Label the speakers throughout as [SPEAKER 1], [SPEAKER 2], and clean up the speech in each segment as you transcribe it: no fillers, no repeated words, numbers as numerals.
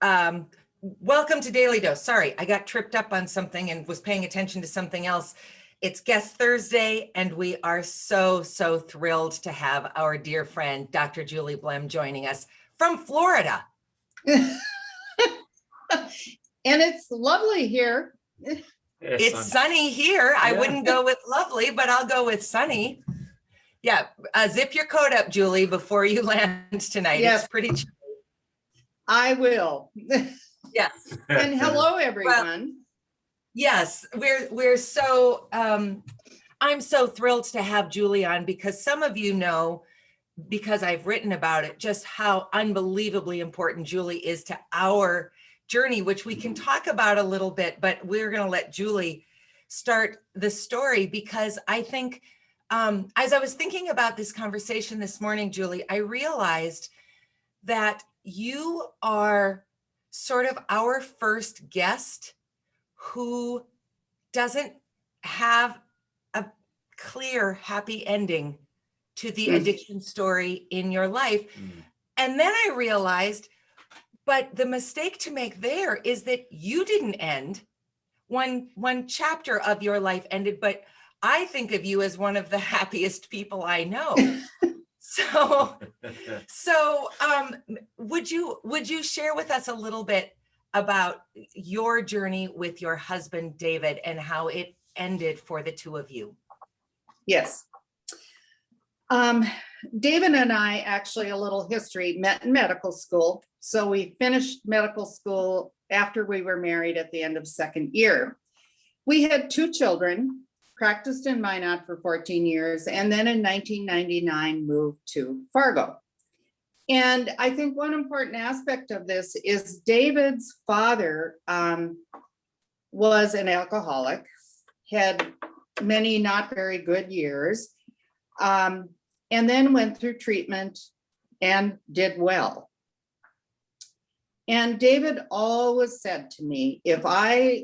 [SPEAKER 1] Welcome to Daily Dose. Sorry, I got tripped up on something and was paying attention to something else. It's Guest Thursday, and we are so thrilled to have our dear friend, Dr. Julie Blehm, joining us from Florida.
[SPEAKER 2] And it's lovely here.
[SPEAKER 1] It's sunny here. I wouldn't go with lovely, but I'll go with sunny. Yeah, zip your coat up, Julie, before you land tonight.
[SPEAKER 2] Yes.
[SPEAKER 1] It's pretty chilly.
[SPEAKER 2] I will.
[SPEAKER 1] Yes.
[SPEAKER 2] And hello, everyone.
[SPEAKER 1] Well, yes, we're so, I'm so thrilled to have Julie on, because some of you know, because I've written about it, just how unbelievably important Julie is to our journey, which we can talk about a little bit, but we're going to let Julie start the story, because I think, as I was thinking about this conversation this morning, Julie, I realized that you are sort of our first guest who doesn't have a clear, happy ending to the addiction story in your life. And then I realized, but the mistake to make there is that you didn't end. One chapter of your life ended, but I think of you as one of the happiest people I know. So would you share with us a little bit about your journey with your husband, David, and how it ended for the two of you?
[SPEAKER 2] Yes. David and I, actually, a little history, met in medical school. So we finished medical school after we were married at the end of second year. We had two children, practiced in Minot for 14 years, and then in 1999 moved to Fargo. And I think one important aspect of this is David's father was an alcoholic, had many not very good years, and then went through treatment and did well. And David always said to me, if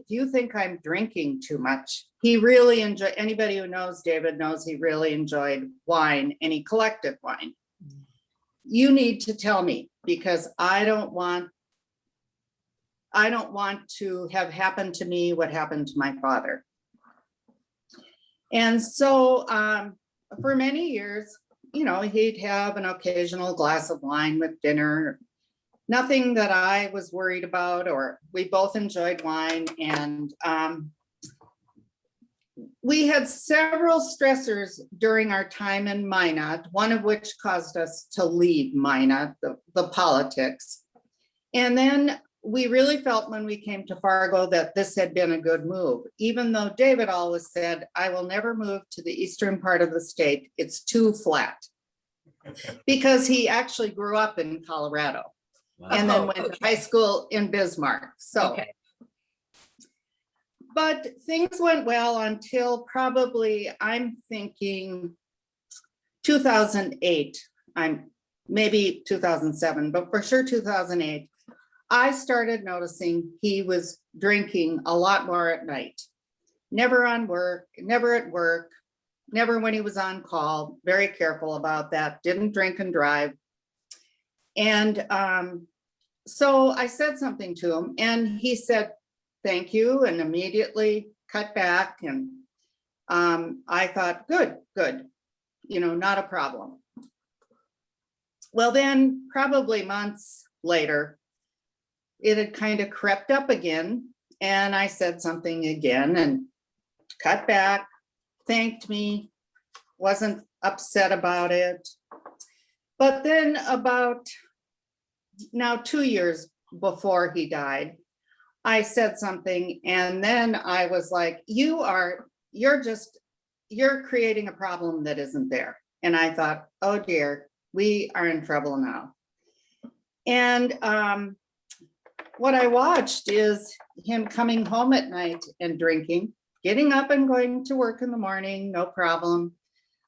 [SPEAKER 2] you think I'm drinking too much, he really enjoyed, anybody who knows David knows he really enjoyed wine, and he collected wine. You need to tell me, because I don't want to have happened to me what happened to my father. And so for many years, he'd have an occasional glass of wine with dinner. Nothing that I was worried about, or we both enjoyed wine. And we had several stressors during our time in Minot, one of which caused us to leave Minot, the politics. And then we really felt when we came to Fargo that this had been a good move, even though David always said, I will never move to the eastern part of the state. It's too flat. Because he actually grew up in Colorado. Wow. And then went to high school in Bismarck. So, but things went well until probably, I'm thinking 2008, maybe 2007, but for sure 2008, I started noticing he was drinking a lot more at night. Never on work, never at work, never when he was on call, very careful about that, didn't drink and drive. And so I said something to him, and he said, thank you, and immediately cut back. And I thought, good, not a problem. Well, then probably months later, it had kind of crept up again. And I said something again and cut back, thanked me, wasn't upset about it. But then about now 2 years before he died, I said something, and then I was like, you're creating a problem that isn't there. And I thought, oh dear, we are in trouble now. And what I watched is him coming home at night and drinking, getting up and going to work in the morning, no problem.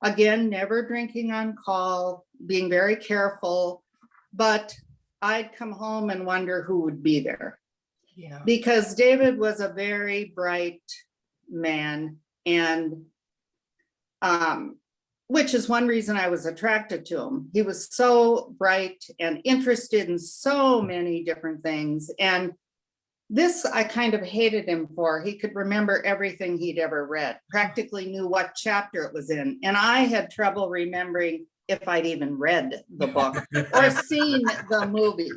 [SPEAKER 2] Again, never drinking on call, being very careful, but I'd come home and wonder who would be there. Yeah. Because David was a very bright man, and which is one reason I was attracted to him. He was so bright and interested in so many different things. And this I kind of hated him for. He could remember everything he'd ever read, practically knew what chapter it was in. And I had trouble remembering if I'd even read the book or seen the movie.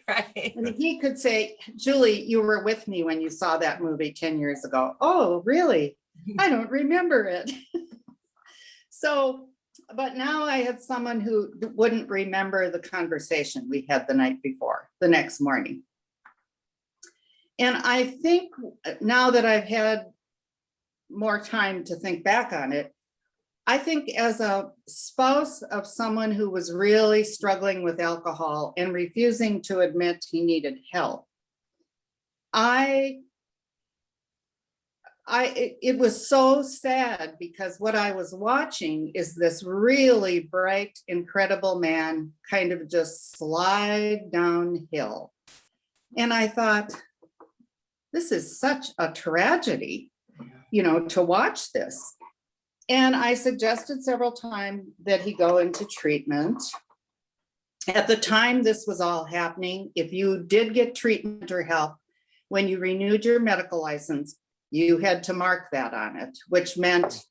[SPEAKER 1] Right.
[SPEAKER 2] And he could say, Julie, you were with me when you saw that movie 10 years ago. Oh, really? I don't remember it. So, but now I had someone who wouldn't remember the conversation we had the night before, the next morning. And I think now that I've had more time to think back on it, I think as a spouse of someone who was really struggling with alcohol and refusing to admit he needed help, it was so sad because what I was watching is this really bright, incredible man kind of just slide downhill. And I thought, this is such a tragedy, to watch this. And I suggested several times that he go into treatment. At the time this was all happening, if you did get treatment or help, when you renewed your medical license, you had to mark that on it, which meant,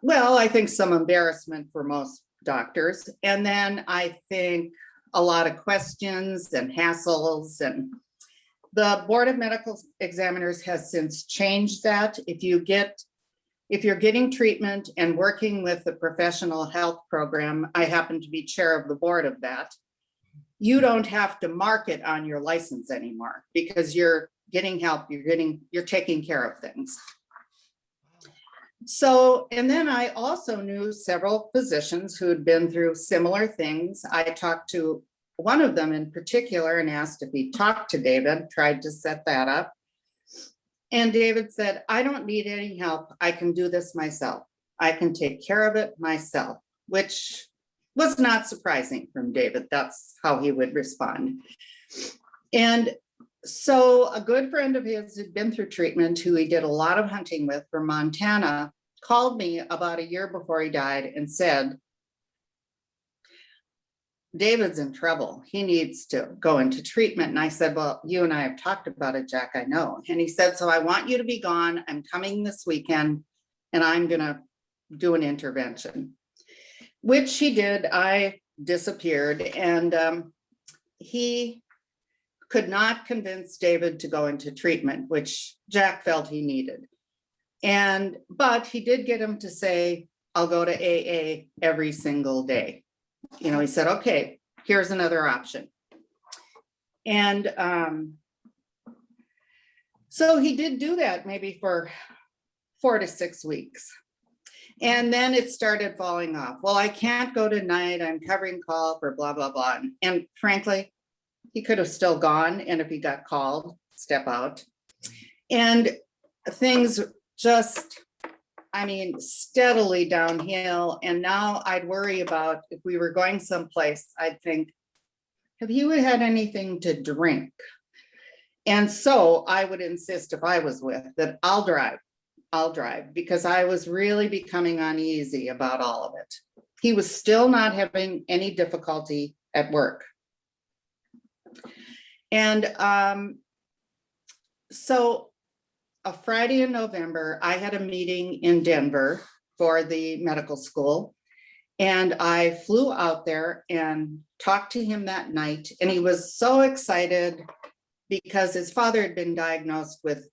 [SPEAKER 2] well, I think some embarrassment for most doctors. And then I think a lot of questions and hassles, and the Board of Medical Examiners has since changed that. If you're getting treatment and working with the professional health program, I happen to be chair of the board of that, you don't have to mark it on your license anymore because you're getting help, you're taking care of things. So, and then I also knew several physicians who had been through similar things. I talked to one of them in particular and asked if he talked to David, tried to set that up. And David said, I don't need any help. I can do this myself. I can take care of it myself, which was not surprising from David. That's how he would respond. And so a good friend of his who'd been through treatment, who he did a lot of hunting with from Montana, called me about a year before he died and said, David's in trouble. He needs to go into treatment. And I said, well, you and I have talked about it, Jack, I know. And he said, so I want you to be gone. I'm coming this weekend and I'm going to do an intervention, which he did. I disappeared and he could not convince David to go into treatment, which Jack felt he needed. But he did get him to say, I'll go to AA every single day. He said, okay, here's another option. And so he did do that maybe for 4 to 6 weeks. And then it started falling off. Well, I can't go tonight. I'm covering call for blah, blah, blah. And frankly, he could have still gone. And if he got called, step out. And things just, steadily downhill. And now I'd worry about if we were going someplace, I'd think, have you had anything to drink? And so I would insist if I was with that I'll drive because I was really becoming uneasy about all of it. He was still not having any difficulty at work. And so a Friday in November, I had a meeting in Denver for the medical school. And I flew out there and talked to him that night. And he was so excited because his father had been diagnosed with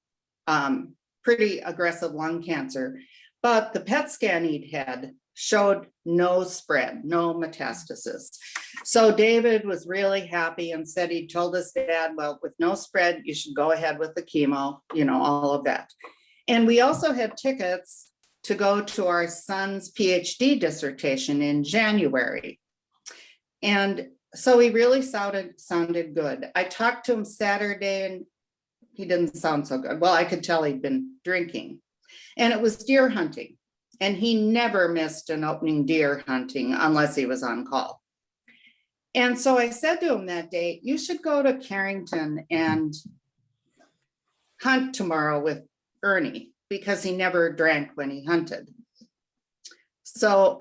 [SPEAKER 2] pretty aggressive lung cancer. But the PET scan he'd had showed no spread, no metastasis. So David was really happy and said he told his dad, well, with no spread, you should go ahead with the chemo, all of that. And we also had tickets to go to our son's PhD dissertation in January. And so he really sounded good. I talked to him Saturday and he didn't sound so good. Well, I could tell he'd been drinking. And it was deer hunting. And he never missed an opening deer hunting unless he was on call. And so I said to him that day, you should go to Carrington and hunt tomorrow with Ernie because he never drank when he hunted. So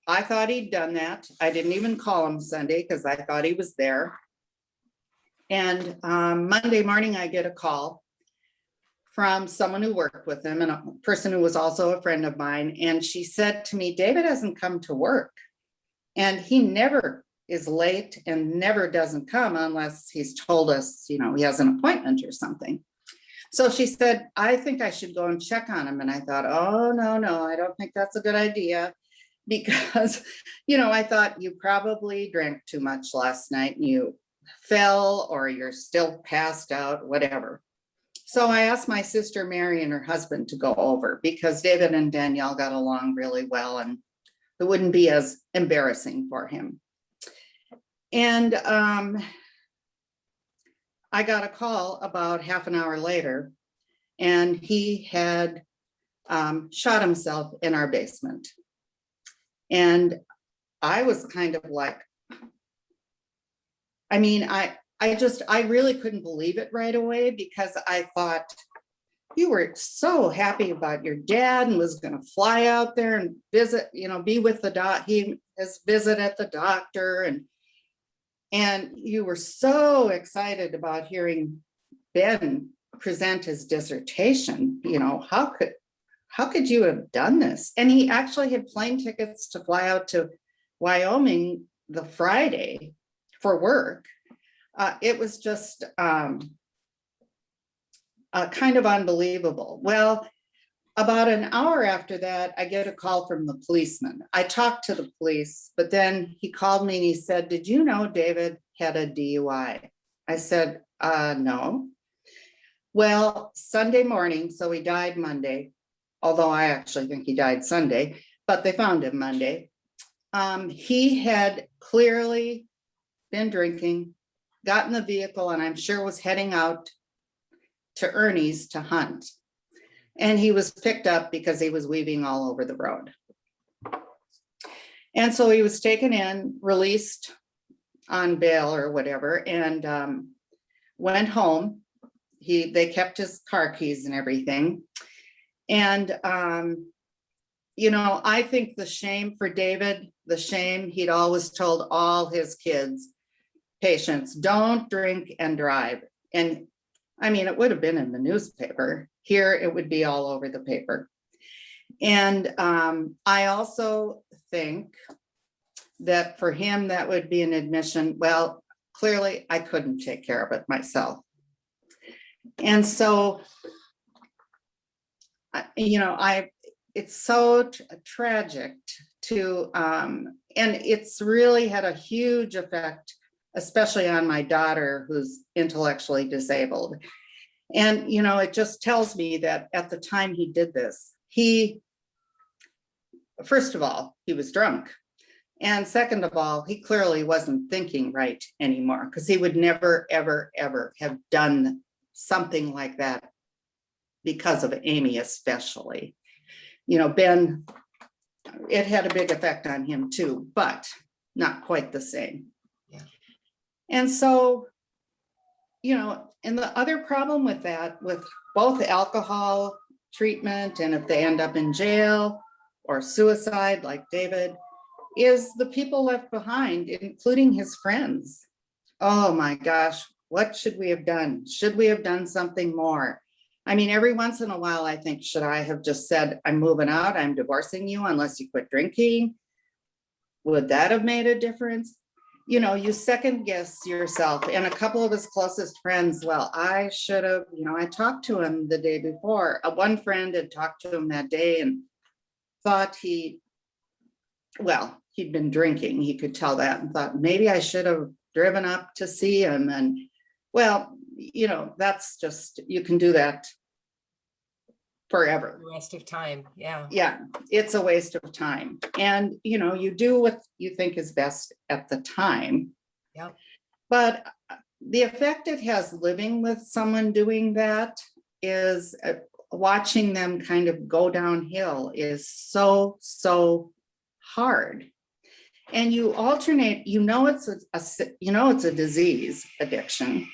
[SPEAKER 2] I thought he'd done that. I didn't even call him Sunday because I thought he was there. And Monday morning, I get a call from someone who worked with him and a person who was also a friend of mine. And she said to me, David hasn't come to work. And he never is late and never doesn't come unless he's told us, you know, he has an appointment or something. So she said, I think I should go and check on him. And I thought, oh, no, I don't think that's a good idea. Because, you know, I thought you probably drank too much last night and you fell or you're still passed out, whatever. So I asked my sister Mary and her husband to go over because David and Danielle got along really well and it wouldn't be as embarrassing for him. And I got a call about half an hour later and he had shot himself in our basement. And I was kind of like, I mean, I really couldn't believe it right away because I thought you were so happy about your dad and was going to fly out there and visit, you know, be with the doc. He has visit at the doctor and you were so excited about hearing Ben present his dissertation. You know, how could you have done this? And he actually had plane tickets to fly out to Wyoming the Friday for work. It was just kind of unbelievable. Well, about an hour after that, I get a call from the policeman. I talked to the police, but then he called me and he said, did you know David had a DUI? I said, no. Well, Sunday morning, so he died Monday, although I actually think he died Sunday, but they found him Monday. He had clearly been drinking, got in the vehicle, and I'm sure was heading out to Ernie's to hunt. And he was picked up because he was weaving all over the road. And so he was taken in, released on bail or whatever, and went home. They kept his car keys and everything. And, you know, I think the shame for David, he'd always told all his kids, patients, don't drink and drive. And I mean, it would have been in the newspaper. Here, it would be all over the paper. And I also think that for him, that would be an admission. Well, clearly I couldn't take care of it myself. And so, you know, it's so tragic to, and it's really had a huge effect, especially on my daughter who's intellectually disabled. And, you know, it just tells me that at the time he did this, first of all, he was drunk. And second of all, he clearly wasn't thinking right anymore because he would never, ever, ever have done something like that because of Amy, especially. You know, Ben, it had a big effect on him too, but not quite the same.
[SPEAKER 1] Yeah.
[SPEAKER 2] And so, you know, and the other problem with that, with both alcohol treatment and if they end up in jail or suicide like David, is the people left behind, including his friends. Oh my gosh, what should we have done? Should we have done something more? I mean, every once in a while, I think, should I have just said, I'm moving out, I'm divorcing you unless you quit drinking? Would that have made a difference? You know, you second guess yourself. And a couple of his closest friends, well, I should have, you know, I talked to him the day before. One friend had talked to him that day and thought he'd been drinking. He could tell that and thought maybe I should have driven up to see him. And well, you know, that's just, you can do that forever.
[SPEAKER 1] The rest of time. Yeah.
[SPEAKER 2] Yeah, it's a waste of time. And, you know, you do what you think is best at the time.
[SPEAKER 1] Yeah.
[SPEAKER 2] But the effect it has living with someone doing that is watching them kind of go downhill is so, so hard. And you alternate, you know, it's a disease, addiction,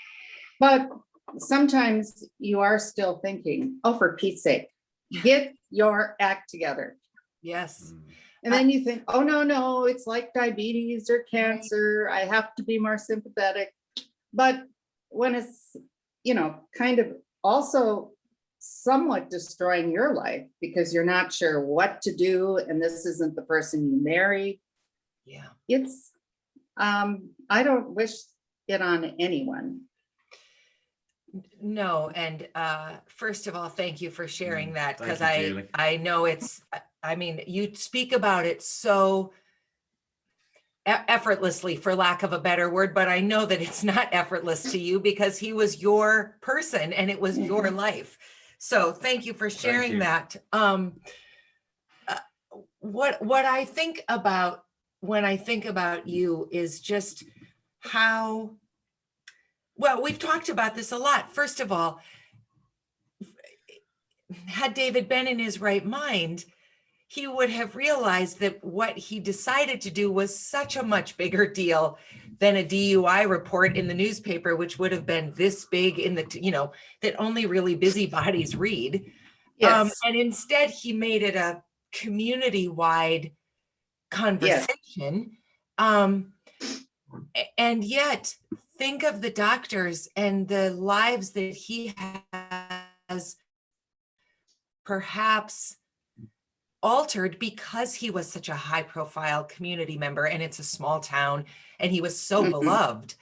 [SPEAKER 2] but sometimes you are still thinking, oh, for Pete's sake, Get your act together.
[SPEAKER 1] Yes.
[SPEAKER 2] And then you think, oh, no, it's like diabetes or cancer. I have to be more sympathetic. But when it's, kind of also somewhat destroying your life because you're not sure what to do and this isn't the person you married.
[SPEAKER 1] Yeah.
[SPEAKER 2] It's, I don't wish it on anyone.
[SPEAKER 1] No, and first of all, thank you for sharing that,
[SPEAKER 3] Thank
[SPEAKER 1] because
[SPEAKER 3] you, Julie.
[SPEAKER 1] I know you speak about it so effortlessly, for lack of a better word, but I know that it's not effortless to you because he was your person and it was your life. So thank you for sharing that. What I think about when I think about you is just how, well, we've talked about this a lot. First of all, had David been in his right mind, he would have realized that what he decided to do was such a much bigger deal than a DUI report in the newspaper, which would have been this big in the, that only really busybodies read.
[SPEAKER 2] Yes.
[SPEAKER 1] And instead he made it a community-wide conversation. And yet think of the doctors and the lives that he has perhaps altered because he was such a high profile community member and it's a small town and he was so beloved.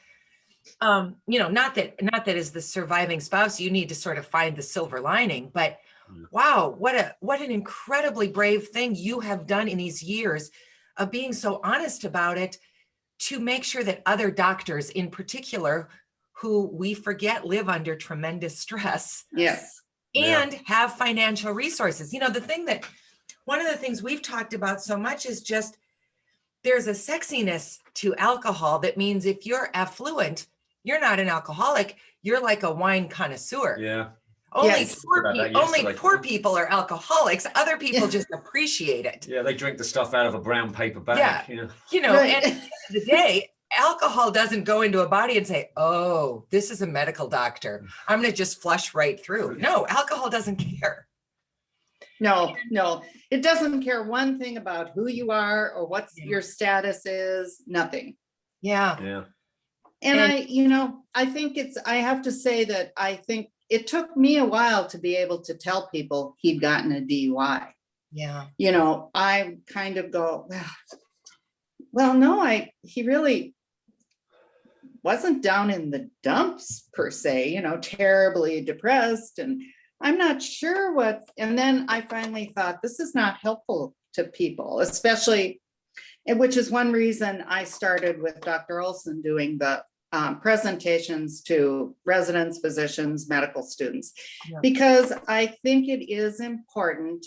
[SPEAKER 1] Not that as the surviving spouse, you need to sort of find the silver lining, but wow, what an incredibly brave thing you have done in these years of being so honest about it, to make sure that other doctors in particular, who we forget live under tremendous stress,
[SPEAKER 2] Yes,
[SPEAKER 1] and have financial resources. One of the things we've talked about so much is just there's a sexiness to alcohol that means if you're affluent, you're not an alcoholic, you're like a wine connoisseur.
[SPEAKER 3] Yeah.
[SPEAKER 1] Only
[SPEAKER 2] Yes.
[SPEAKER 1] poor people are alcoholics. Other people just appreciate it.
[SPEAKER 3] Yeah, they drink the stuff out of a brown paper bag.
[SPEAKER 1] Yeah.
[SPEAKER 2] Right.
[SPEAKER 1] And at the end of the day, alcohol doesn't go into a body and say, oh, this is a medical doctor, I'm going to just flush right through. No, alcohol doesn't care.
[SPEAKER 2] No, it doesn't care one thing about who you are or what your status is, nothing.
[SPEAKER 1] Yeah.
[SPEAKER 2] And I think I have to say that I think it took me a while to be able to tell people he'd gotten a DUI.
[SPEAKER 1] Yeah.
[SPEAKER 2] I kind of go, well, no, he really wasn't down in the dumps per se, terribly depressed. And I'm not sure and then I finally thought, this is not helpful to people, especially, which is one reason I started with Dr. Olson doing the presentations to residents, physicians, medical students, because I think it is important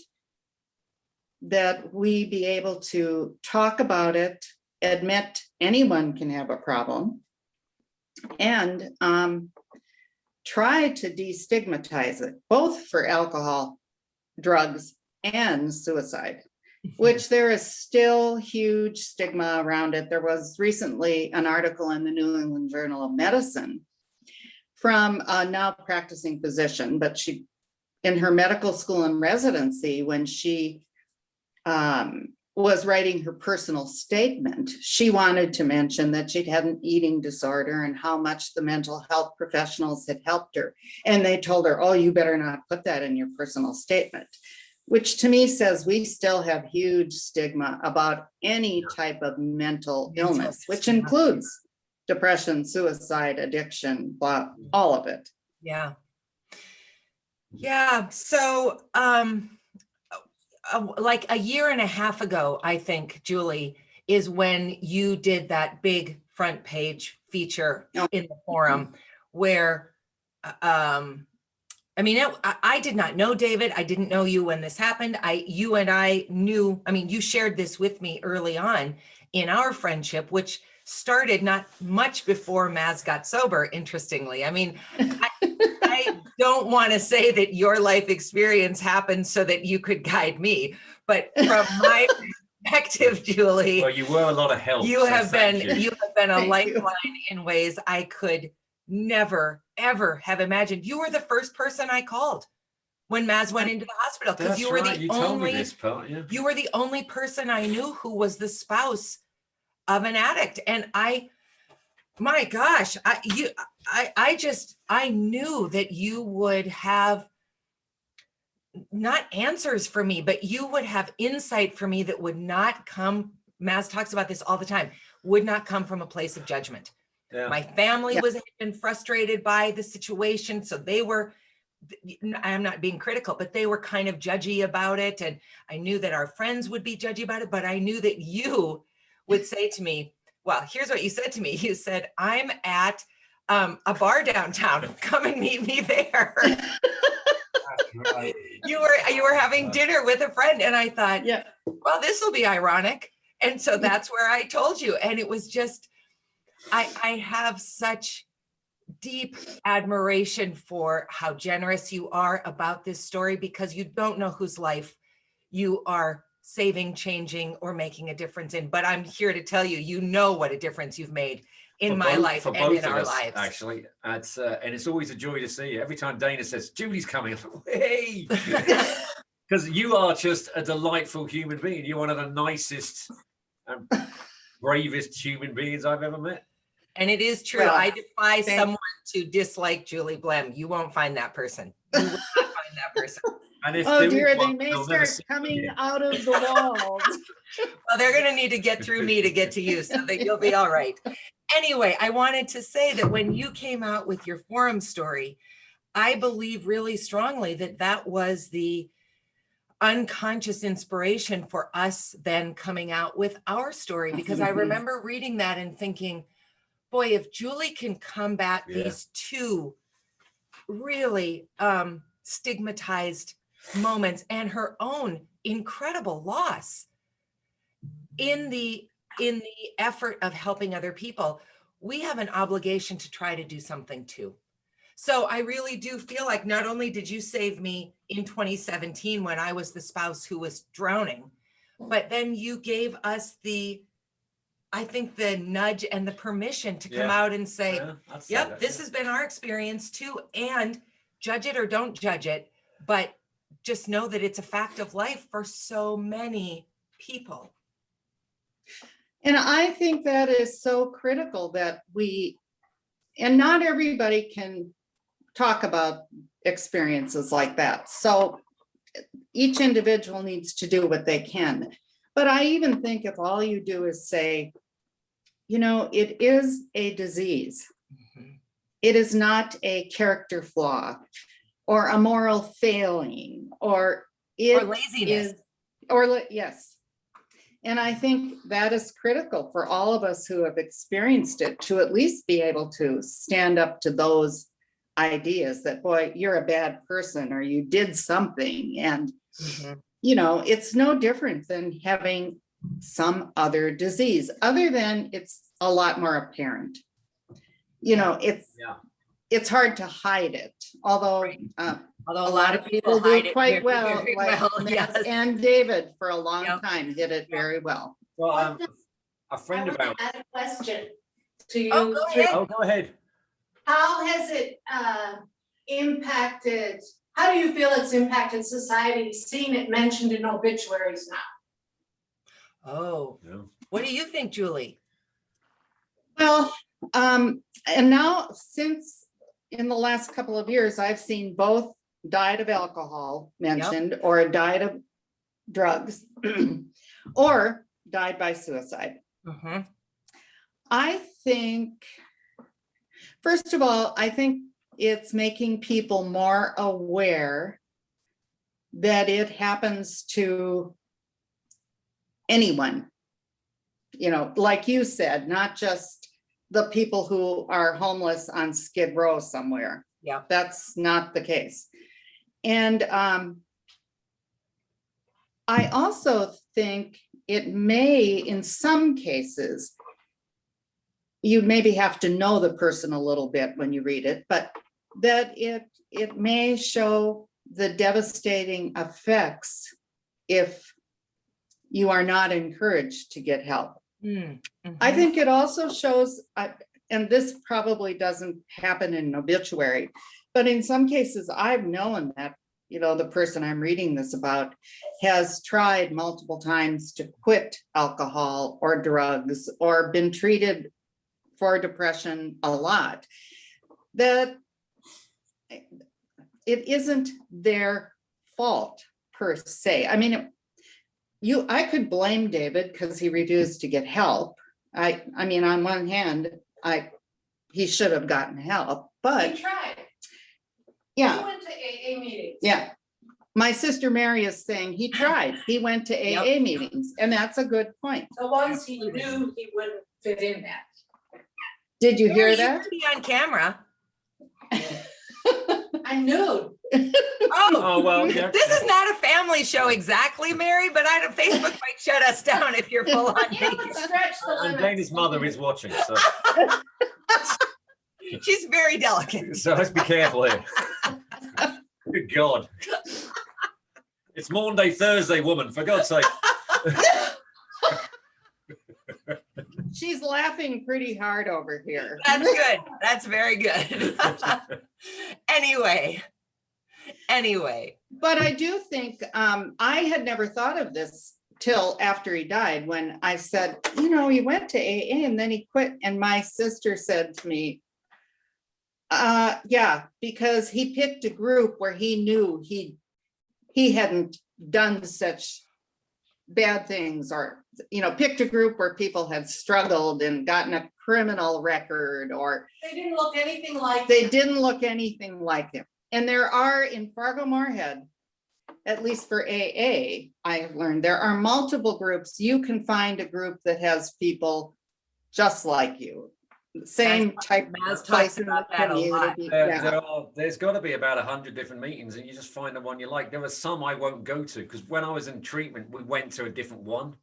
[SPEAKER 2] that we be able to talk about it, admit anyone can have a problem, and try to destigmatize it, both for alcohol, drugs, and suicide, which there is still huge stigma around it. There was recently an article in the New England Journal of Medicine from a now practicing physician, but she, in her medical school and residency, when she was writing her personal statement, she wanted to mention that she'd had an eating disorder and how much the mental health professionals had helped her. And they told her, oh, you better not put that in your personal statement, which to me says we still have huge stigma about any type of mental illness, which includes depression, suicide, addiction, blah, all of it.
[SPEAKER 1] Yeah. So, like a year and a half ago, I think, Julie, is when you did that big front page feature in the forum where, I did not know David. I didn't know you when this happened. You and I knew, you shared this with me early on in our friendship, which started not much before Maz got sober, interestingly. I don't want to say that your life experience happened so that you could guide me, but from my perspective, Julie,
[SPEAKER 3] well, you were a lot of help.
[SPEAKER 1] You have been a
[SPEAKER 2] Thank
[SPEAKER 1] lifeline in ways I could never, ever have imagined. You were the first person I called when Maz went into the hospital, because
[SPEAKER 3] That's
[SPEAKER 1] you were
[SPEAKER 3] right.
[SPEAKER 1] the
[SPEAKER 3] You told me
[SPEAKER 1] only,
[SPEAKER 3] this part, yeah.
[SPEAKER 1] you were the only person I knew who was the spouse of an addict. And my gosh, I knew that you would have not answers for me, but you would have insight for me that would not come, Maz talks about this all the time, would not come from a place of judgment.
[SPEAKER 3] Yeah.
[SPEAKER 1] My family
[SPEAKER 2] Yep.
[SPEAKER 1] was been frustrated by the situation. So they were, I'm not being critical, but they were kind of judgy about it. And I knew that our friends would be judgy about it, but I knew that you would say to me, well, here's what you said to me. You said, I'm at a bar downtown. Come and meet me there.
[SPEAKER 3] Right.
[SPEAKER 1] You were having dinner with a friend. And I thought,
[SPEAKER 2] Yeah.
[SPEAKER 1] well, this will be ironic. And so that's where I told you. And it was just, I have such deep admiration for how generous you are about this story, because you don't know whose life you are saving, changing, or making a difference in. But I'm here to tell you, you know what a difference you've made in my life and in our lives.
[SPEAKER 3] Actually, and it's always a joy to see you. Every time Dana says Julie's coming, I'm like, hey, because you are just a delightful human being. You're one of the nicest and bravest human beings I've ever met.
[SPEAKER 1] And it is true.
[SPEAKER 2] Well,
[SPEAKER 1] I defy someone to dislike Julie Blehm. You won't find that person. You will not find that person.
[SPEAKER 3] And if
[SPEAKER 2] Oh
[SPEAKER 3] there is
[SPEAKER 2] dear, they
[SPEAKER 3] one,
[SPEAKER 2] may
[SPEAKER 3] they'll never
[SPEAKER 2] start
[SPEAKER 3] see you
[SPEAKER 2] coming
[SPEAKER 3] again.
[SPEAKER 2] out of the walls.
[SPEAKER 1] Well, they're going to need to get through me to get to you, so that you'll be all right. Anyway, I wanted to say that when you came out with your forum story, I believe really strongly that that was the unconscious inspiration for us then coming out with our story, because I remember reading that and thinking, boy, if Julie can combat these two really stigmatized moments and her own incredible loss in the effort of helping other people, we have an obligation to try to do something too. So I really do feel like not only did you save me in 2017 when I was the spouse who was drowning, but then you gave us I think the nudge and the permission to come out and say, yep, this has been our experience too. And judge it or don't judge it, but just know that it's a fact of life for so many people.
[SPEAKER 2] And I think that is so critical that and not everybody can talk about experiences like that. So each individual needs to do what they can. But I even think if all you do is say, it is a disease. It is not a character flaw or a moral failing or
[SPEAKER 1] laziness.
[SPEAKER 2] Yes. And I think that is critical for all of us who have experienced it, to at least be able to stand up to those ideas that, boy, you're a bad person or you did something. And, it's no different than having some other disease, other than it's a lot more apparent. It's hard to hide it, although
[SPEAKER 1] a
[SPEAKER 2] lot of people do quite well, like
[SPEAKER 1] yes.
[SPEAKER 2] and David for a long time did it very well.
[SPEAKER 3] Well, a friend of ours.
[SPEAKER 4] I have a question to you.
[SPEAKER 1] Oh, go ahead.
[SPEAKER 3] Oh, go ahead.
[SPEAKER 4] How has it impacted, how do you feel it's impacted society, seeing it mentioned in obituaries now?
[SPEAKER 1] Oh, what do you think, Julie?
[SPEAKER 2] Well, and now since in the last couple of years, I've seen both died of alcohol mentioned, or died of drugs, or died by suicide. I think, first of all, I think it's making people more aware that it happens to anyone. Like you said, not just the people who are homeless on Skid Row somewhere.
[SPEAKER 1] Yeah.
[SPEAKER 2] That's not the case. And I also think it may, in some cases, you maybe have to know the person a little bit when you read it, but that it may show the devastating effects if you are not encouraged to get help. I think it also shows, and this probably doesn't happen in an obituary, but in some cases I've known that the person I'm reading this about has tried multiple times to quit alcohol or drugs or been treated for depression a lot, that it isn't their fault per se. I mean, I could blame David because he refused to get help. I mean, on one hand, he should have gotten help, but
[SPEAKER 4] He tried.
[SPEAKER 2] yeah.
[SPEAKER 4] He went to AA meetings.
[SPEAKER 2] Yeah. My sister Mary is saying he tried. He went to AA meetings, and that's a good point.
[SPEAKER 4] The ones he knew he wouldn't fit in at.
[SPEAKER 2] Did you hear
[SPEAKER 1] Mary,
[SPEAKER 2] that?
[SPEAKER 1] You can be on camera.
[SPEAKER 4] I knew.
[SPEAKER 3] Oh, well, yeah.
[SPEAKER 1] This is not a family show exactly, Mary, but Facebook might shut us down if you're full on.
[SPEAKER 4] Yeah, let's stretch the
[SPEAKER 3] And
[SPEAKER 4] limits.
[SPEAKER 3] Dana's mother is watching, so,
[SPEAKER 1] She's very delicate.
[SPEAKER 3] so let's be careful here. Good God. It's Maundy Thursday, woman, for God's sake.
[SPEAKER 2] She's laughing pretty hard over here.
[SPEAKER 1] That's good. That's very good. Anyway.
[SPEAKER 2] But I do think, I had never thought of this till after he died, when I said, he went to AA and then he quit. And my sister said to me, yeah, because he picked a group where he knew he hadn't done such bad things, or, picked a group where people had struggled and gotten a criminal record, or
[SPEAKER 4] They didn't look anything like.
[SPEAKER 2] they didn't look anything like him. And there are in Fargo-Moorhead, at least for AA, I have learned there are multiple groups. You can find a group that has people just like you, same type
[SPEAKER 1] Maz
[SPEAKER 2] of place
[SPEAKER 1] talks
[SPEAKER 2] in the
[SPEAKER 1] about that a lot.
[SPEAKER 2] community. Yeah.
[SPEAKER 3] There's got to be about 100 different meetings, and you just find the one you like. There are some I won't go to, because when I was in treatment, we went to a different one.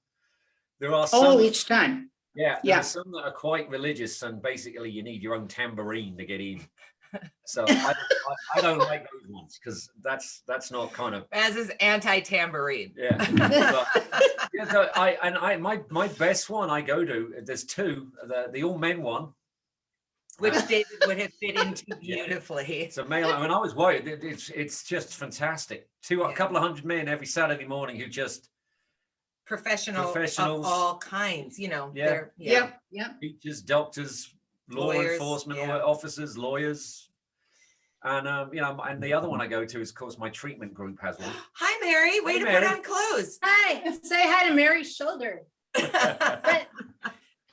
[SPEAKER 3] There are some.
[SPEAKER 2] Oh, each time.
[SPEAKER 3] Yeah, there
[SPEAKER 2] Yeah.
[SPEAKER 3] are some that are quite religious, and basically you need your own tambourine to get in. So I don't like those ones, because that's not kind of.
[SPEAKER 1] Maz is anti-tambourine.
[SPEAKER 3] Yeah. But, yeah, so my best one I go to, there's two, the all men one.
[SPEAKER 1] Which David would have fit into beautifully.
[SPEAKER 3] It's a male. I mean, I was worried. It's just fantastic. A couple of hundred men every Saturday morning who just
[SPEAKER 1] Professionals of all kinds,
[SPEAKER 3] Yeah.
[SPEAKER 1] they're,
[SPEAKER 2] Yep, yep.
[SPEAKER 3] teachers, doctors, law
[SPEAKER 1] Lawyers,
[SPEAKER 3] enforcement
[SPEAKER 1] yeah.
[SPEAKER 3] officers, lawyers, and and the other one I go to is, of course, my treatment group has one.
[SPEAKER 1] Hi, Mary. Way
[SPEAKER 3] Hey,
[SPEAKER 1] to
[SPEAKER 3] Mary.
[SPEAKER 1] put on clothes.
[SPEAKER 5] Hi, say hi to Mary's shoulder. But,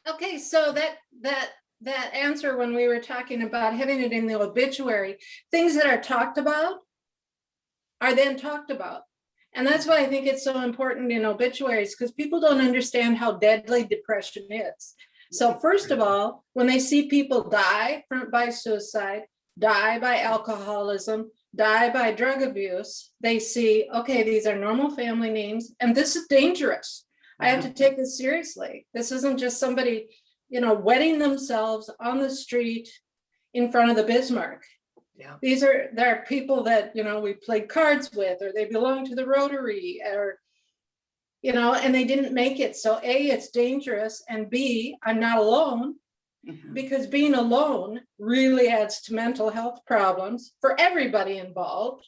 [SPEAKER 5] okay, so that answer when we were talking about having it in the obituary, things that are talked about are then talked about. And that's why I think it's so important in obituaries, because people don't understand how deadly depression is. So first of all, when they see people die by suicide, die by alcoholism, die by drug abuse, they see, okay, these are normal family names, and this is dangerous. I have to take this seriously. This isn't just somebody, wetting themselves on the street in front of the Bismarck.
[SPEAKER 1] Yeah.
[SPEAKER 5] There are people that, we played cards with, or they belong to the Rotary, or, and they didn't make it. So A, it's dangerous, and B, I'm not alone, because being alone really adds to mental health problems for everybody involved,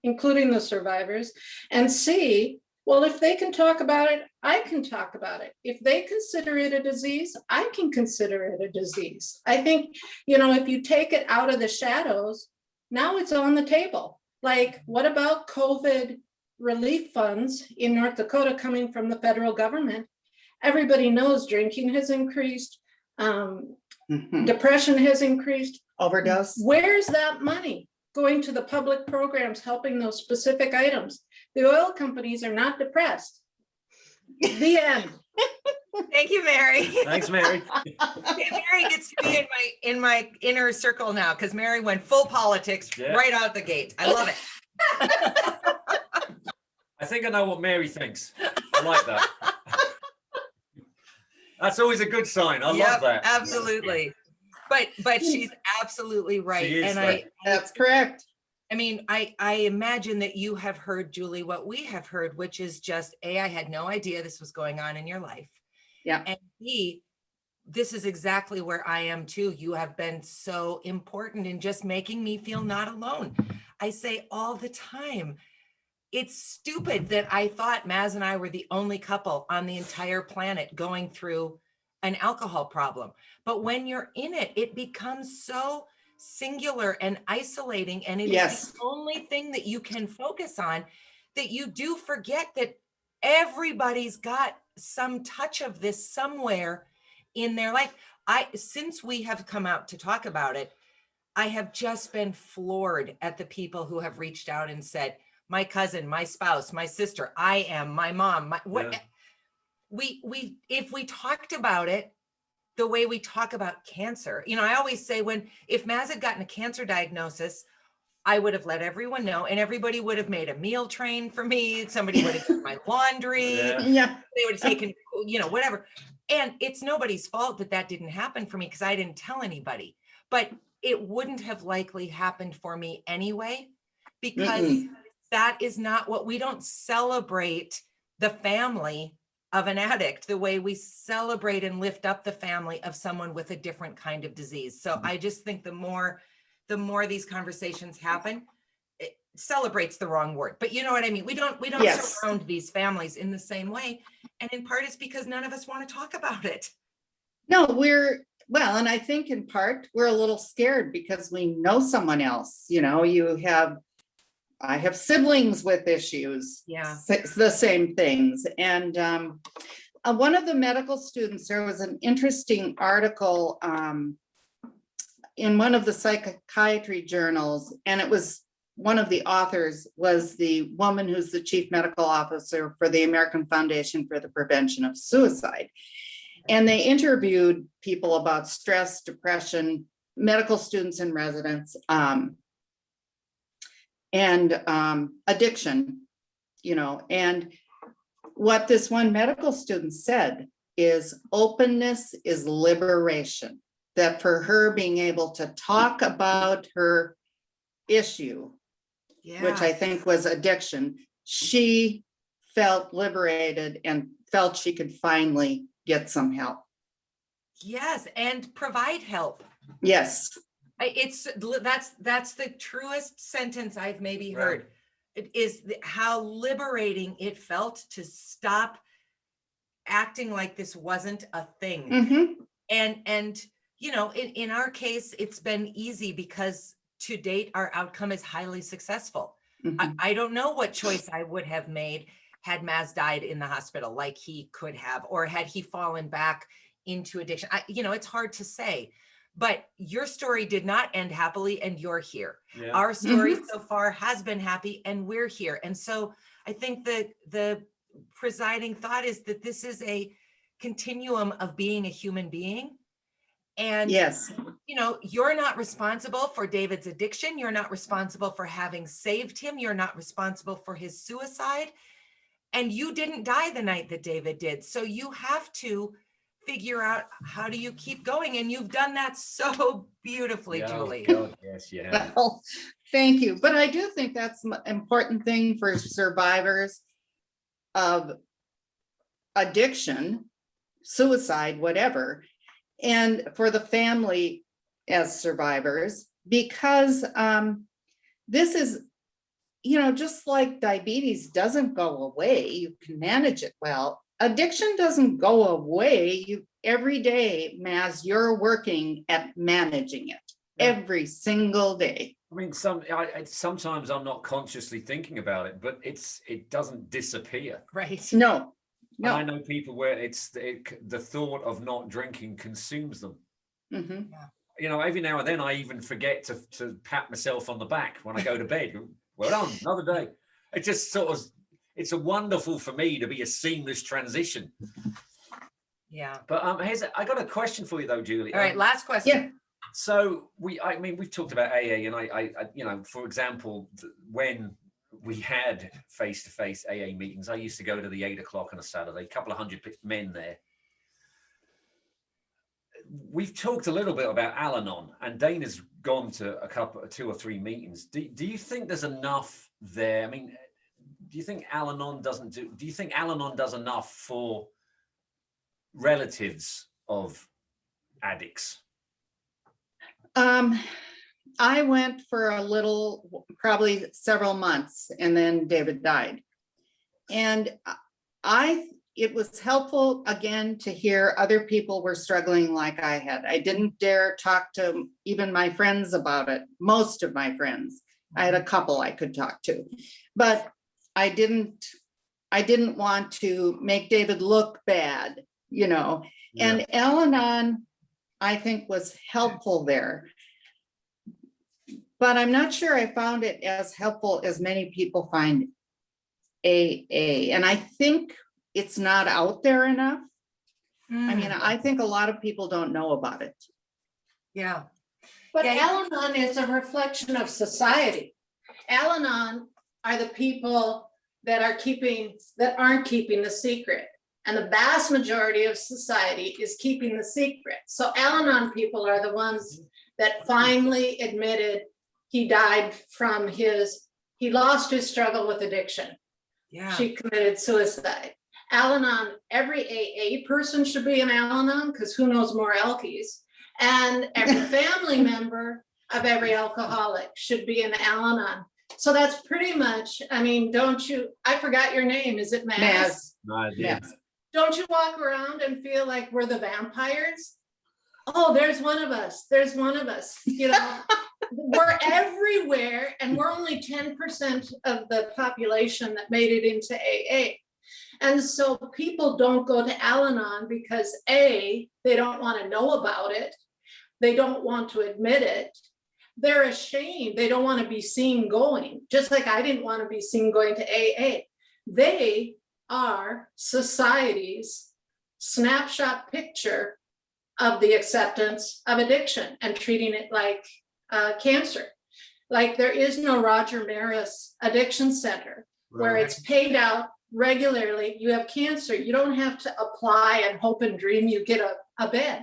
[SPEAKER 5] including the survivors. And C, well, if they can talk about it, I can talk about it. If they consider it a disease, I can consider it a disease. I think, if you take it out of the shadows, now it's on the table. Like, what about COVID relief funds in North Dakota coming from the federal government? Everybody knows drinking has increased, depression has increased.
[SPEAKER 2] Overdose.
[SPEAKER 5] Where's that money going to the public programs helping those specific items? The oil companies are not depressed. The end.
[SPEAKER 1] Thank you, Mary.
[SPEAKER 3] Thanks, Mary.
[SPEAKER 1] Okay, Mary gets to be in my inner circle now, because Mary went full politics
[SPEAKER 3] Yeah.
[SPEAKER 1] right out the gate. I love it.
[SPEAKER 3] I think I know what Mary thinks. I like that. That's always a good sign. I love that.
[SPEAKER 1] Absolutely. But she's absolutely right.
[SPEAKER 3] She is
[SPEAKER 1] And
[SPEAKER 3] right.
[SPEAKER 2] That's correct.
[SPEAKER 1] I mean, I imagine that you have heard, Julie, what we have heard, which is just A, I had no idea this was going on in your life.
[SPEAKER 2] Yeah.
[SPEAKER 1] And B, this is exactly where I am too. You have been so important in just making me feel not alone. I say all the time, it's stupid that I thought Maz and I were the only couple on the entire planet going through an alcohol problem. But when you're in it, it becomes so singular and isolating, and it is
[SPEAKER 2] Yes.
[SPEAKER 1] the only thing that you can focus on, that you do forget that everybody's got some touch of this somewhere in their life. Since we have come out to talk about it, I have just been floored at the people who have reached out and said, my cousin, my spouse, my sister, I am, my mom,
[SPEAKER 3] Yeah.
[SPEAKER 1] if we talked about it the way we talk about cancer, I always say, if Maz had gotten a cancer diagnosis, I would have let everyone know, and everybody would have made a meal train for me. Somebody would have done my laundry.
[SPEAKER 3] Yeah.
[SPEAKER 2] Yeah.
[SPEAKER 1] They would have taken, whatever. And it's nobody's fault that that didn't happen for me, because I didn't tell anybody. But it wouldn't have likely happened for me anyway, because that is not what we don't celebrate the family of an addict the way we celebrate and lift up the family of someone with a different kind of disease. So I just think the more these conversations happen, it celebrates the wrong word, but you know what I mean? We don't
[SPEAKER 2] Yes.
[SPEAKER 1] surround these families in the same way. And in part it's because none of us want to talk about it.
[SPEAKER 2] No, well, and I think in part, we're a little scared because we know someone else, I have siblings with issues.
[SPEAKER 1] Yeah.
[SPEAKER 2] The same things. And one of the medical students, there was an interesting article in one of the psychiatry journals, and it was one of the authors was the woman who's the chief medical officer for the American Foundation for the Prevention of Suicide. And they interviewed people about stress, depression, medical students and residents, and addiction, and what this one medical student said is openness is liberation. That for her being able to talk about her issue, which I think was addiction, she felt liberated and felt she could finally get some help.
[SPEAKER 1] Yes, and provide help.
[SPEAKER 2] Yes.
[SPEAKER 1] That's the truest sentence I've maybe heard. It is how liberating it felt to stop acting like this wasn't a thing.
[SPEAKER 2] Mm-hmm.
[SPEAKER 1] And in our case, it's been easy because to date, our outcome is highly successful.
[SPEAKER 2] Mm-hmm.
[SPEAKER 1] I don't know what choice I would have made had Maz died in the hospital like he could have, or had he fallen back into addiction. It's hard to say, but your story did not end happily, and you're here.
[SPEAKER 3] Yeah.
[SPEAKER 1] Our story so far has been happy, and we're here. And so I think the presiding thought is that this is a continuum of being a human being. And
[SPEAKER 2] Yes.
[SPEAKER 1] you're not responsible for David's addiction. You're not responsible for having saved him. You're not responsible for his suicide. And you didn't die the night that David did. So you have to figure out, how do you keep going? And you've done that so beautifully,
[SPEAKER 3] Yeah,
[SPEAKER 1] Julie.
[SPEAKER 3] God, yes, yeah.
[SPEAKER 2] Well, thank you. But I do think that's an important thing for survivors of addiction, suicide, whatever, and for the family as survivors, because this is, just like diabetes doesn't go away, you can manage it well. Addiction doesn't go away. Every day, Maz, you're working at managing it every single day.
[SPEAKER 3] I mean, sometimes I'm not consciously thinking about it, but it doesn't disappear.
[SPEAKER 1] Right.
[SPEAKER 2] No.
[SPEAKER 3] And I know people where the thought of not drinking consumes them.
[SPEAKER 2] Mm-hmm.
[SPEAKER 3] Every now and then I even forget to pat myself on the back when I go to bed. Well done, another day. It just it's a wonderful for me to be a seamless transition.
[SPEAKER 1] Yeah.
[SPEAKER 3] But I got a question for you though, Julie.
[SPEAKER 1] All right, last question.
[SPEAKER 2] Yeah.
[SPEAKER 3] So we've talked about AA, and I for example, when we had face-to-face AA meetings, I used to go to the 8 o'clock on a Saturday, a couple of hundred men there. We've talked a little bit about Al-Anon, and Dana's gone to two or three meetings. Do you think there's enough there? I mean, do you think Al-Anon does enough for relatives of addicts?
[SPEAKER 2] I went for a little, probably several months, and then David died. And it was helpful again to hear other people were struggling like I had. I didn't dare talk to even my friends about it, most of my friends. I had a couple I could talk to, but I didn't want to make David look bad, you know.
[SPEAKER 3] Yeah.
[SPEAKER 2] And Al-Anon, I think, was helpful there. But I'm not sure I found it as helpful as many people find AA. And I think it's not out there enough. I mean, I think a lot of people don't know about it.
[SPEAKER 1] Yeah.
[SPEAKER 5] But
[SPEAKER 1] Yeah.
[SPEAKER 5] Al-Anon is a reflection of society. Al-Anon are the people that aren't keeping the secret. And the vast majority of society is keeping the secret. So Al-Anon people are the ones that finally admitted he died from he lost his struggle with addiction.
[SPEAKER 1] Yeah.
[SPEAKER 5] She committed suicide. Al-Anon, every AA person should be an Al-Anon, because who knows more Alkies? And every family member of every alcoholic should be an Al-Anon. So that's pretty much, I mean, I forgot your name, is it Maz?
[SPEAKER 2] Maz.
[SPEAKER 3] No idea.
[SPEAKER 2] Yes.
[SPEAKER 5] Don't you walk around and feel like we're the vampires? Oh, there's one of us, there's one of us, you know. We're everywhere, and we're only 10% of the population that made it into AA. And so people don't go to Al-Anon because they don't want to know about it. They don't want to admit it. They're ashamed. They don't want to be seen going, just like I didn't want to be seen going to AA. They are society's snapshot picture of the acceptance of addiction and treating it like cancer. Like there is no Roger Maris Addiction Center where it's paid out regularly. You have cancer, you don't have to apply and hope and dream you get a bed.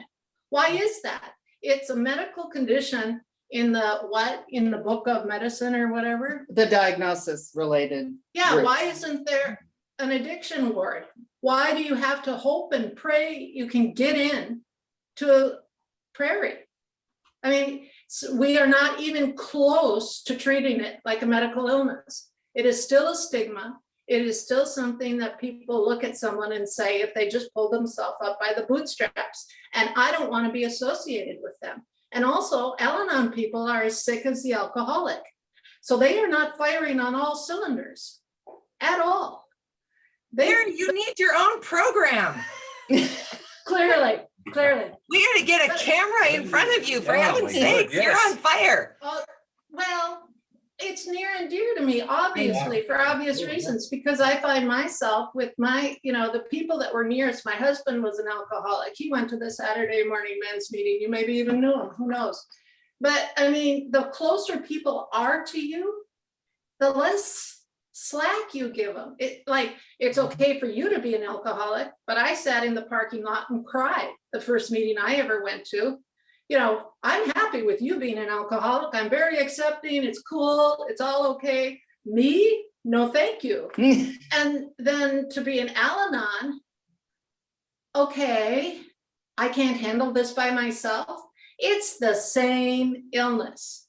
[SPEAKER 5] Why is that? It's a medical condition in the book of medicine or whatever.
[SPEAKER 2] The diagnosis related.
[SPEAKER 5] Yeah,
[SPEAKER 2] groups.
[SPEAKER 5] why isn't there an addiction ward? Why do you have to hope and pray you can get in to Prairie? I mean, we are not even close to treating it like a medical illness. It is still a stigma. It is still something that people look at someone and say, if they just pull themselves up by the bootstraps, and I don't want to be associated with them. And also, Al-Anon people are as sick as the alcoholic. So they are not firing on all cylinders at all.
[SPEAKER 1] You need your own program.
[SPEAKER 5] Clearly.
[SPEAKER 1] We got to get a camera in front of you, for
[SPEAKER 3] Oh
[SPEAKER 1] heaven's
[SPEAKER 3] my
[SPEAKER 1] sakes.
[SPEAKER 3] God,
[SPEAKER 1] You're
[SPEAKER 3] yes.
[SPEAKER 1] on fire.
[SPEAKER 5] Well, it's near and dear to me, obviously, for obvious reasons, because I find myself with the people that were nearest. My husband was an alcoholic. He went to the Saturday morning men's meeting. You maybe even knew him, who knows? But I mean, the closer people are to you, the less slack you give them. It's okay for you to be an alcoholic, but I sat in the parking lot and cried the first meeting I ever went to. I'm happy with you being an alcoholic. I'm very accepting. It's cool. It's all okay. Me? No, thank you. And then to be an Al-Anon, okay, I can't handle this by myself. It's the same illness.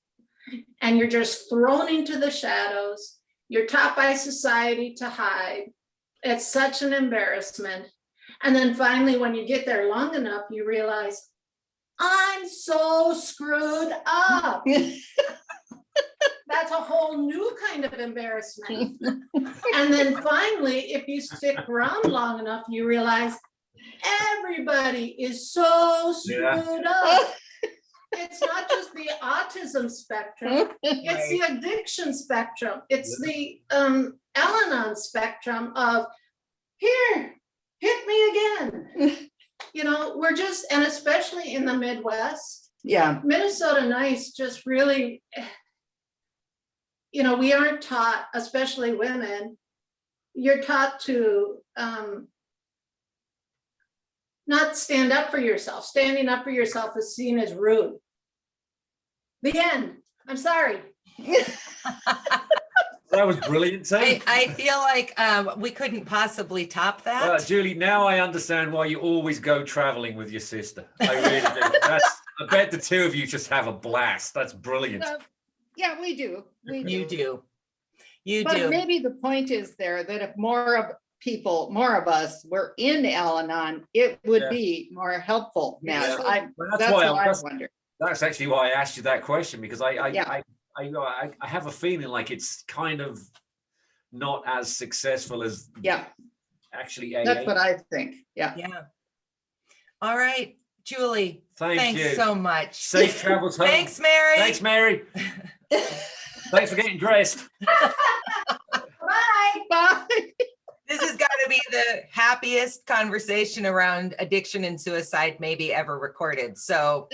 [SPEAKER 5] And you're just thrown into the shadows. You're taught by society to hide. It's such an embarrassment. And then finally, when you get there long enough, you realize, I'm so screwed up. That's a whole new kind of embarrassment. And then finally, if you stick around long enough, you realize everybody is so screwed up. It's not just the autism spectrum, it's the addiction spectrum. It's the Al-Anon spectrum of, here, hit me again. We're just, and especially in the Midwest,
[SPEAKER 2] Yeah.
[SPEAKER 5] Minnesota Nice just really, we aren't taught, especially women, you're taught to not stand up for yourself. Standing up for yourself is seen as rude. The end. I'm sorry.
[SPEAKER 3] That was brilliant too.
[SPEAKER 1] I feel like we couldn't possibly top that.
[SPEAKER 3] Julie, now I understand why you always go traveling with your sister. I really do. I bet the two of you just have a blast. That's brilliant.
[SPEAKER 2] Yeah, we do. We
[SPEAKER 1] You do. You
[SPEAKER 2] But
[SPEAKER 1] do.
[SPEAKER 2] maybe the point is there that if more of us were in Al-Anon, it would
[SPEAKER 3] Yeah.
[SPEAKER 2] be more helpful. Now,
[SPEAKER 3] Yeah. Well,
[SPEAKER 2] that's
[SPEAKER 3] why
[SPEAKER 2] what I wonder.
[SPEAKER 3] that's actually why I asked you that question, because
[SPEAKER 2] Yeah.
[SPEAKER 3] I have a feeling like it's kind of not as successful as
[SPEAKER 2] Yeah,
[SPEAKER 3] actually AA.
[SPEAKER 2] that's what I think. Yeah.
[SPEAKER 1] Yeah. All right, Julie,
[SPEAKER 3] Thank
[SPEAKER 1] thanks
[SPEAKER 3] you.
[SPEAKER 1] so much.
[SPEAKER 3] Safe travels home.
[SPEAKER 1] Thanks, Mary.
[SPEAKER 3] Thanks, Mary. Thanks for getting dressed.
[SPEAKER 4] Bye.
[SPEAKER 2] Bye.
[SPEAKER 1] This has got to be the happiest conversation around addiction and suicide maybe ever recorded. So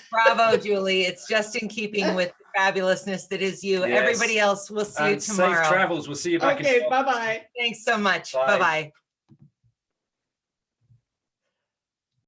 [SPEAKER 1] bravo, Julie. It's just in keeping with the fabulousness that is you.
[SPEAKER 3] Yes.
[SPEAKER 1] Everybody else, we'll see you
[SPEAKER 3] And
[SPEAKER 1] tomorrow.
[SPEAKER 3] safe travels. We'll see you back in
[SPEAKER 2] Okay, bye-bye.
[SPEAKER 1] Thanks so much.
[SPEAKER 3] Bye.
[SPEAKER 1] Bye-bye.